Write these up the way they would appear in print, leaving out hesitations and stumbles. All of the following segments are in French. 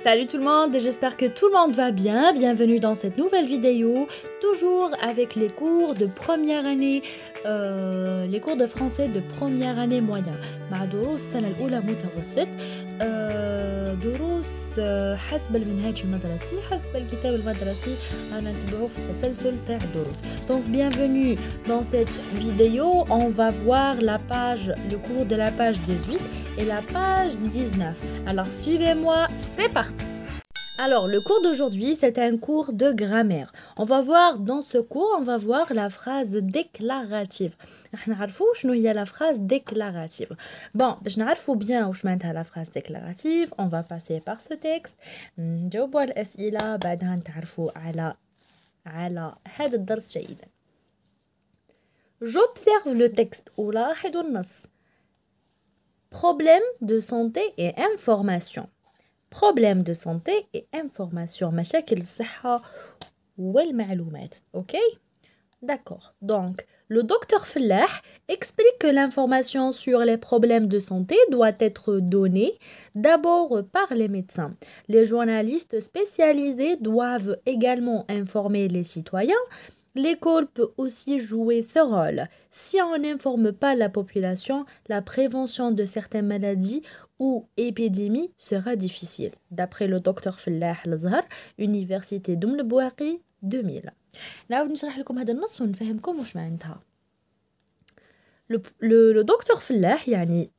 Salut tout le monde, j'espère que tout le monde va bien. Bienvenue dans cette nouvelle vidéo, toujours avec les cours de première année, les cours de français de première année moyenne. مع دروس السنة الأولى متوسط دروس حسب المنهاج المدرسي حسب الكتاب المدرسي أنا نتبعو في التسلسل تاع الدروس. Donc bienvenue dans cette vidéo, on va voir la page, le cours de la page 18 et la page 19. Alors suivez-moi, c'est parti. Alors le cours d'aujourd'hui, c'est un cours de grammaire. On va voir dans ce cours, on va voir la phrase déclarative. احنا نعرفوا شنو هي la phrase déclarative. Bon, باش نعرفوا bien واش معناتها la phrase déclarative, on va passer par ce texte. نجاوبوا على الأسئلة بعدها نتعرفوا على هذا الدرس جيدا. J'observe le texte ألاحظ النص. Problème de santé et information. Problème de santé et information. مشاكل الصحة والمعلومات. Ok? D'accord. Donc, le docteur Fellah explique que l'information sur les problèmes de santé doit être donnée d'abord par les médecins. Les journalistes spécialisés doivent également informer les citoyens. L'école peut aussi jouer ce rôle. Si on n'informe pas la population, la prévention de certaines maladies ou épidémies sera difficile. D'après le docteur Fellah Al-Zhar, Université d'Oum el-Bouaqi 2000. نعاود نشرح لكم هذا النص ونفهمكم واش معناتها. Le docteur Fellah, يعني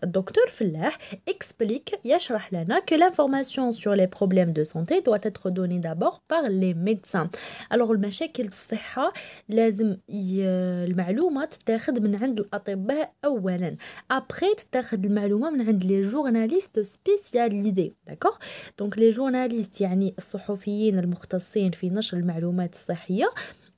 docteur Fellah explique, يشرح لنا que l'information sur les problèmes de santé doit être donnée d'abord par les médecins. Alors المشاكل الصحة لازم المعلومة تتاخد من عند الأطباء أولا. Après تتاخد المعلومة من عند les journalistes spécialisés. D'accord? Donc les journalistes يعني الصحفيين المختصين في نشر المعلومات الصحية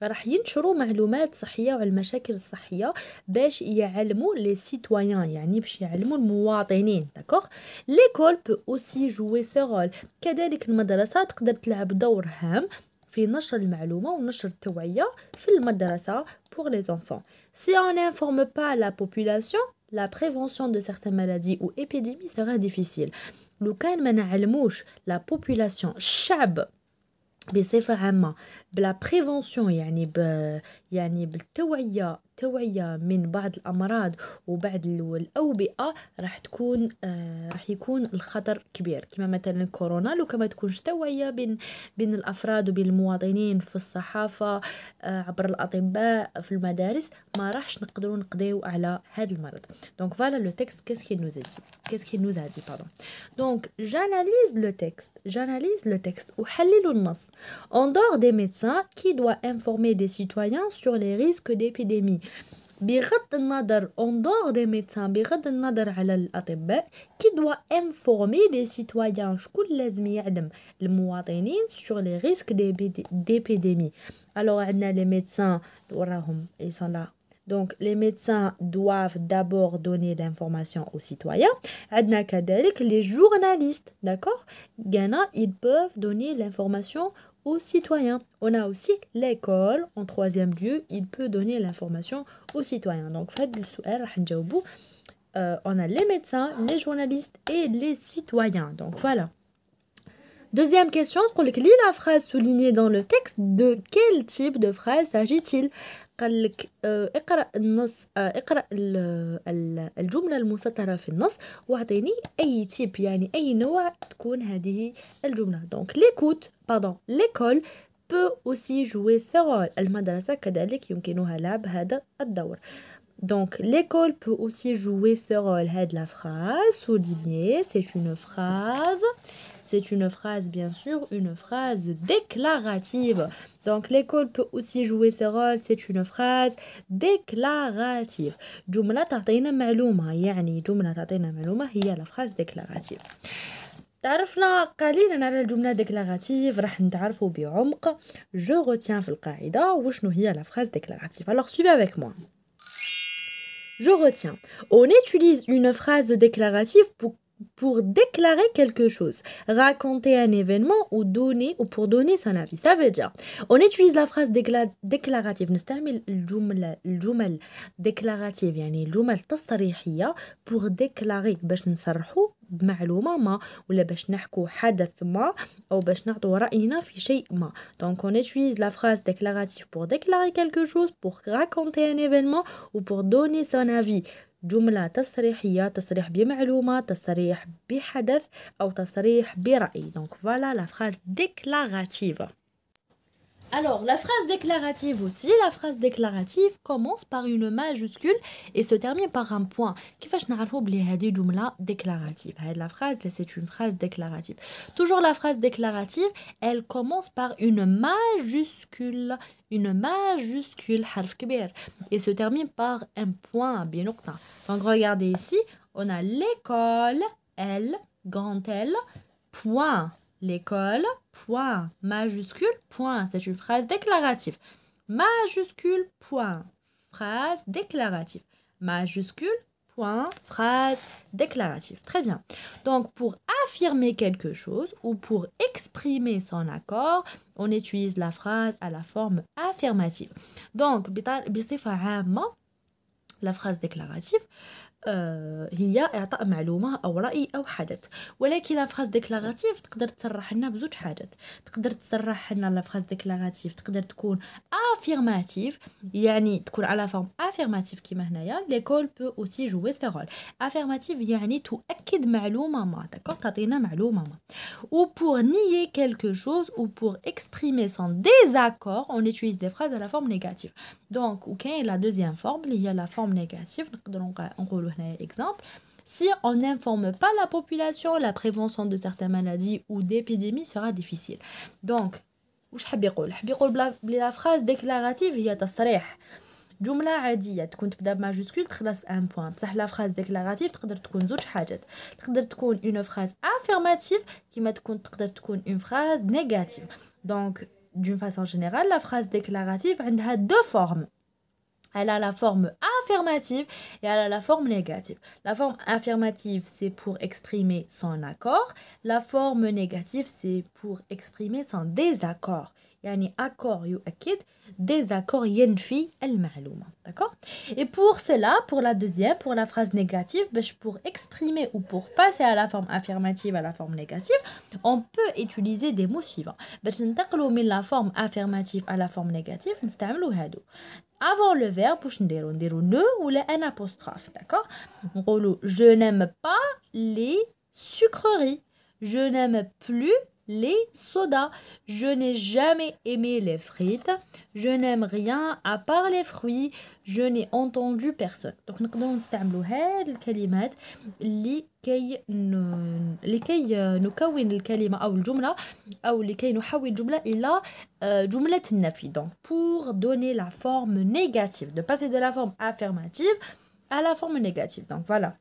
راح ينشروا معلومات صحية وعلى المشاكل الصحية باش يعلموا les citoyens يعني باش يعلموا المواطنين. d'accord. L'école peut aussi jouer ce rôle. كذلك المدرسة تقدر تلعب دور هام في نشر المعلومة ونشر التوعية في المدرسة pour les enfants. Si on n'informe pas la population, la prévention de certaines maladies ou épidémies sera difficile. لو كان ما نعلموش la population الشعب بصفة عامة بلا بريفونسيون يعني بالتوعية من بعض الأمراض وبعض الأوبئة راح يكون الخطر كبير كما مثلا كورونا. لو كما تكونش توعية بين الأفراد وبين المواطنين في الصحافة عبر الأطباء في المدارس ما راحش نقدروا نقضيو على هذا المرض. Donc voilà le texte, qu'est-ce qu'il nous a dit pardon. Donc j'analyse le texte وحلل النص. En dehors des médecins qui doit informer des citoyens sur les risques d'épidémie. بغض النظر en dehors des médecins بغض النظر على الأطباء qui doit informer les citoyens شكون لازم يعلم المواطنين sur les risques d'épidémie. Alors عندنا les médecins وراهم ils sont là. Donc les médecins doivent d'abord donner l'information aux citoyens. عندنا كذلك les journalistes, d'accord? Ils peuvent donner l'information aux citoyens. On a aussi l'école en troisième lieu, il peut donner l'information aux citoyens. Donc on a les médecins, les journalistes et les citoyens. Donc voilà. Deuxième question, lis la phrase soulignée dans le texte. De quel type de phrase s'agit-il? قال لك اقرأ النص اقرأ الجملة المسطرة في النص واعطيني أي تيب يعني أي نوع تكون هذه الجملة. Donc l'école peut aussi jouer ce rôle. المدرسة كذلك يمكنها لعب هذا الدور. Donc l'école peut aussi jouer ce rôle. هذه la phrase soulignée, c'est une phrase, bien sûr, une phrase déclarative. Donc, l'école peut aussi jouer ce rôle. C'est une phrase déclarative. جملة تعطينا معلومة يعني جملة تعطينا معلومة هي la phrase déclarative. تعرفنا قليلا على الجملة déclarative راح نتعرفوا بعمق. Je retiens في القاعدة وشنو هي la phrase déclarative. Alors, suivez avec moi. Je retiens. On utilise une phrase déclarative pour déclarer quelque chose, raconter un événement ou pour donner son avis. Ça veut dire, on utilise la phrase déclarative, نستعمل الجمل déclarative يعني الجمل التصريحية pour déclarer باش نصرحوا بمعلومة ما ولا باش نحكو حدث ما أو باش نعطو رأينا في شيء ما. Donc on utilise la phrase déclarative pour déclarer quelque chose, pour raconter un événement ou pour donner son avis. جملة تصريحية، تصريح بمعلومة، تصريح بحدث أو تصريح برأي. Donc voilà la phrase déclarative. Alors, la phrase déclarative aussi, la phrase déclarative commence par une majuscule et se termine par un point. كيفاش نعرفوا بلي هذه جملة déclarative؟ La phrase, c'est une phrase déclarative. Toujours la phrase déclarative, elle commence par une majuscule, حرف كبير, et se termine par un point, بنقطة. Donc, regardez ici, on a l'école, L, grand L, point. L'école, point, majuscule, point. C'est une phrase déclarative. Majuscule, point, phrase déclarative. Majuscule, point, phrase déclarative. Très bien. Donc, pour affirmer quelque chose ou pour exprimer son accord, on utilise la phrase à la forme affirmative. Donc, بصفة عامة, la phrase déclarative هي إعطاء معلومة أو رأي أو حدث. ولكن لا فراز ديكلاراتيف تقدر تصرح لنا بزوج حاجات. تقدر تصرح لنا لا فراز ديكلاراتيف تقدر تكون افيرماتيف, يعني تكون على فورم افيرماتيف كيما هنايا. ليكول بو اوسي جوي سو رول. افيرماتيف يعني تؤكد معلومة ما, داكور, تعطينا معلومة ما. ou pour nier quelque chose ou pour exprimer son désaccord, on utilise des phrases à la forme négative. Donc, وكاين la deuxième forme اللي هي la forme négative. نقدروا نقولوا exemple, si on n'informe pas la population, la prévention de certaines maladies ou d'épidémies sera difficile. Donc, واش حاب يقول بلي la phrase déclarative هي تصريح. جملة عادية تكون تبدا بماجوسكول تخلص بان بوان, بصح لا phrase déclarative تقدر تكون زوج حاجات. تقدر تكون une phrase affirmative كيما تقدر تكون une phrase négative. Donc, d'une façon générale, la phrase déclarative عندها deux formes. Elle a la forme affirmative et elle a la forme négative. La forme affirmative, c'est pour exprimer son accord. La forme négative, c'est pour exprimer son désaccord. يعني accord يؤكد, désaccord ينفي المعلومة. D'accord? Et pour cela, pour la deuxième, pour la phrase négative, pour exprimer ou pour passer à la forme affirmative à la forme négative, on peut utiliser des mots suivants. باش ننتقلوا من la forme affirmative à la forme négative, نستعملوا هادو. Avant le verbe, واش نديرو ne ou un apostrophe, d'accord? نقولوا je n'aime pas les sucreries. Je n'aime plus les sodas. Je n'ai jamais aimé les frites. Je n'aime rien à part les fruits. Je n'ai entendu personne. Donc نقدروا نستعملوا هاد الكلمات لكي نكون الكلمة أو الجملة أو لكي نحول الجملة إلى جملة النفي. Donc pour donner la forme négative, de passer de la forme affirmative à la forme négative. Donc voilà.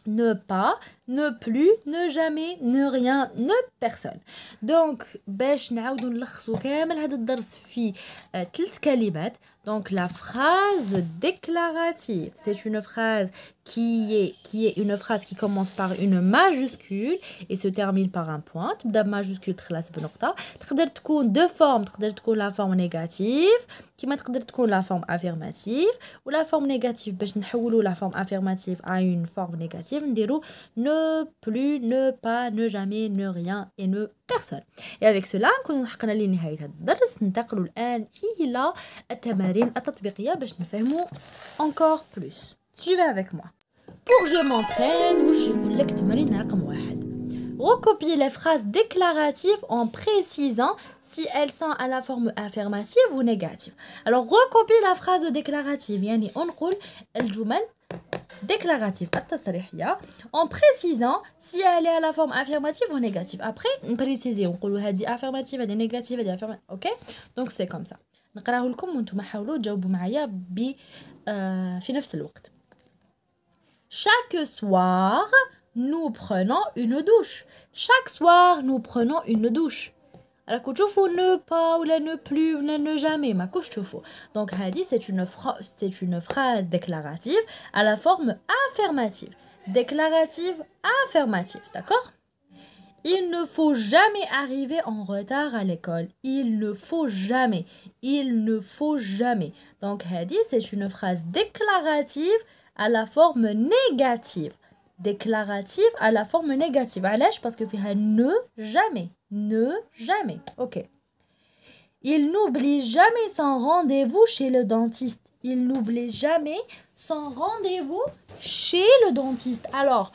Ne pas, ne plus, ne jamais, ne rien, ne personne. Donc باش نعاودو نلخصو كامل هذا الدرس في 3 كلمات. Donc la phrase déclarative, c'est une phrase qui est une phrase qui commence par une majuscule et se termine par un point. تبدا بماجوسكول تخلص بنقطة. تقدر تكون deux formes, تقدر تكون la forme négative كيما تقدر تكون la forme affirmative, ou la forme négative باش نحولوا la forme affirmative à une forme négative نديرو ne plus, ne pas, ne jamais, ne rien et ne personne. Et avec cela نكون لحقنا لنهاية هذا الدرس. ننتقلوا الآن إلى التمارين التطبيقية باش نفهموا encore plus. Suivez avec moi. Pour je m'entraîne, je vous لك تمارين رقم 1. Recopiez les phrases déclaratives en précisant si elles sont à la forme affirmative ou négative. Alors, recopiez la phrase déclarative. يعني نقول الجمل déclarative التصريحية en précisant si elle est à la forme affirmative ou négative. Après, نبريسيزي ونقولوا هذه affirmative, هذه négative, هذه affirmative. OK? Donc c'est comme ça. نقراه لكم وانتم حاولوا تجاوبوا معايا في نفس الوقت. Chaque soir, nous prenons une douche. Chaque soir, nous prenons une douche. راكو تشوفوا ne pas ولا ne plus ولا ne jamais ماكوش تشوفوا. Donc هذه c'est une phrase déclarative à la forme affirmative. Déclarative affirmative, d'accord? Il ne faut jamais arriver en retard à l'école. Il ne faut jamais. Il ne faut jamais. Donc هذه c'est une phrase déclarative à la forme négative. déclarative à la forme négative. علاش parce que فيها ne jamais. Ne jamais. OK. Il n'oublie jamais son rendez-vous chez le dentiste. Il n'oublie jamais son rendez-vous chez le dentiste. Alors,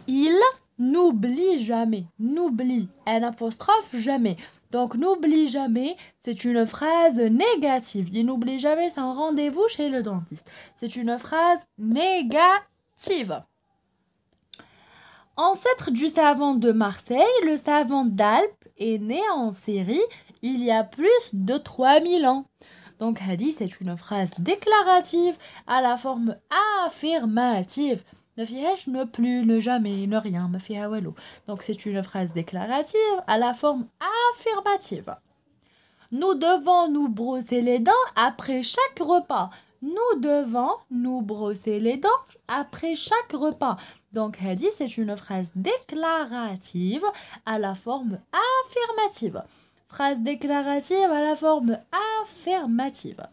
il n'oublie jamais. N'oublie, un apostrophe jamais. Donc, n'oublie jamais, c'est une phrase négative. Il n'oublie jamais son rendez-vous chez le dentiste. C'est une phrase négative. Ancêtre du savant de Marseille, le savant d'Alpes est né en Syrie il y a plus de 3000 ans. Donc, hadi, c'est une phrase déclarative à la forme affirmative. Ne fiège ne plus, ne jamais, ne rien, me fiha walou. Donc, c'est une phrase déclarative à la forme affirmative. Nous devons nous brosser les dents après chaque repas. Nous devons nous brosser les dents après chaque repas. Donc, hadi, c'est une phrase déclarative à la forme affirmative. Phrase déclarative à la forme affirmative.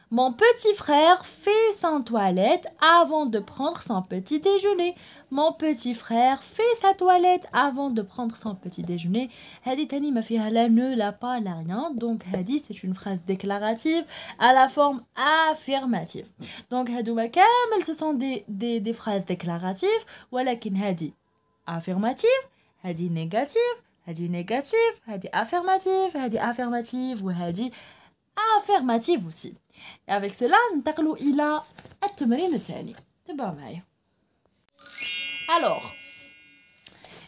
Mon petit frère fait sa toilette avant de prendre son petit déjeuner. Mon petit frère fait sa toilette avant de prendre son petit déjeuner. Hadi tani ma fiha la ne, la pas, la rien. Donc hadi c'est une phrase déclarative à la forme affirmative. Donc hadouma kamel ce sont des phrases déclaratives. Walakin hadi affirmative, hadi négative, hadi négative, hadi affirmative ou hadi affirmative aussi. Et avec cela, ننتقل إلى التمرين الثاني. تبعوا معايا. Alors,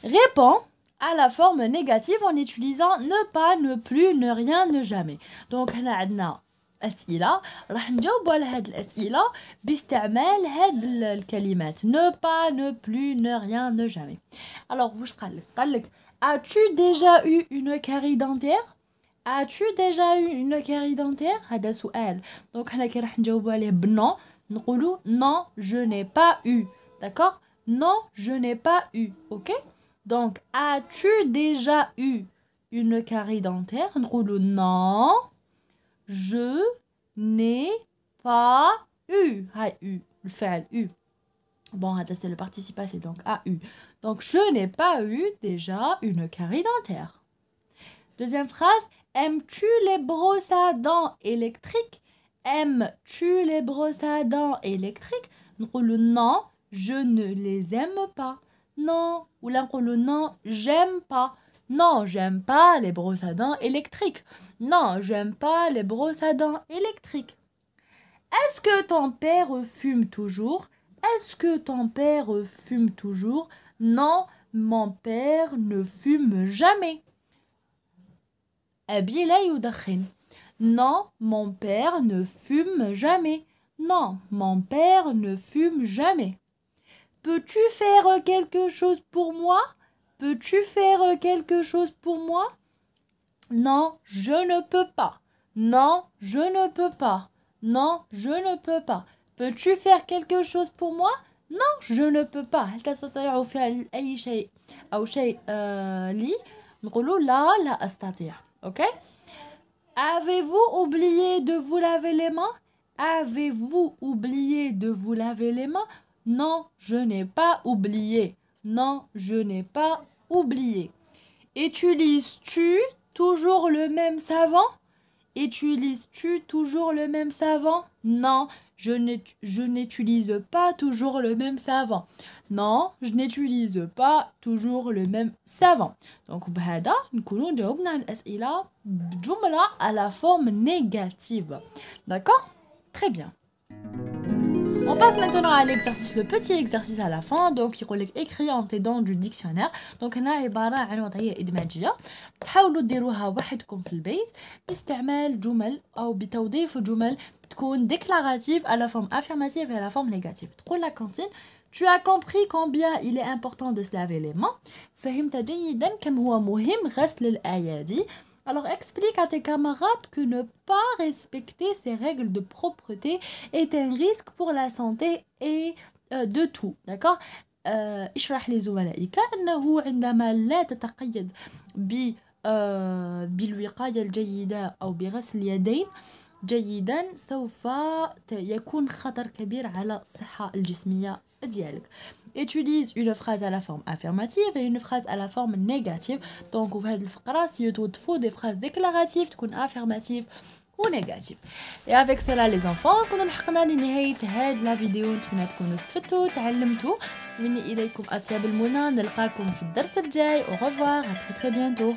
réponds à la forme négative en utilisant ne pas, ne plus, ne rien, ne jamais. Donc هنا عندنا أسئلة راح نجاوبوا على هاد الأسئلة باستعمال هاد الكلمات ne pas, ne plus, ne rien, ne jamais. Alors واش قال لك as-tu déjà eu une carie dentaire? As-tu déjà eu une carie dentaire? هذا سؤال. Donc هنا كي راح نجاوبوا عليه بنو نقولوا non, je n'ai pas eu. D'accord? Non, je n'ai pas eu. OK? Donc as-tu déjà eu une carie dentaire? نقولوا non, je n'ai pas eu. هاي eu الفعل eu. Bon, c'est le participe passé, donc a eu. Donc je n'ai pas eu déjà une carie dentaire. Deuxième phrase. Aimes-tu les brosses à dents électriques? Aimes-tu les brosses à dents électriques? نقولوا non, je ne les aime pas. Non, ou là نقولوا non, j'aime pas. Non, j'aime pas les brosses à dents électriques. Non, j'aime pas les brosses à dents électriques. Est-ce que ton père fume toujours? Est-ce que ton père fume toujours? Non, mon père ne fume jamais. أبي لا يدخن. Non, mon père ne fume jamais. Non, mon père ne fume jamais. Peux-tu faire quelque chose pour moi? Peux-tu faire quelque chose pour moi? Non, je ne peux pas. Non, je ne peux pas. Non, je ne peux pas. Peux-tu faire quelque chose pour moi? Non, je ne peux pas. هل تستطيع فعل أي شيء أو شيء لي؟ نقولوا لا أستطيع. Ok? Avez-vous oublié de vous laver les mains? Avez-vous oublié de vous laver les mains? Non, je n'ai pas oublié. Non, je n'ai pas oublié. Utilises-tu toujours le même savon? Utilises-tu toujours le même savon? Non, je n'utilise pas toujours le même savon. Non, je n'utilise pas toujours le même savon. Donc, بهذا نكونوا جاوبنا على الأسئلة بجملة à la forme négative. D'accord? Très bien. On passe maintenant à l'exercice, le petit exercice à la fin. Donc يقول لك écrit en t'aidant du dictionnaire. Donc هنا عبارة عن وضعية إدماجية تحاولوا ديروها وحدكم في البيت باستعمال جمل أو بتوظيف جمل تكون déclarative à la forme affirmative et à la forme négative. تقول la consigne. Tu as compris combien il est important de se laver les mains. فهمت جيدا كم هو مهم غسل الأيدي. Alors explique à tes camarades que ne pas respecter ces règles de propreté est un risque pour la santé et de tout. D'accord? اشرح لزملائك أنه عندما لا تتقيد بالوقاية الجيدة أو بغسل اليدين جيدا سوف يكون خطر كبير على الصحة الجسمية ديالك. utilise une phrase à la forme affirmative et une phrase à la forme négative. Donc في هذه الفقرة سيتوظفوا des phrases déclaratives تكون affirmative ou négative. Et avec cela les enfants كنا لحقنا لنهاية هذه لا فيديو. نتمنى تكونوا استفدتوا تعلمتوا. مني إليكم أطيب المنى. نلقاكم في الدرس الجاي. au revoir à très très bientôt.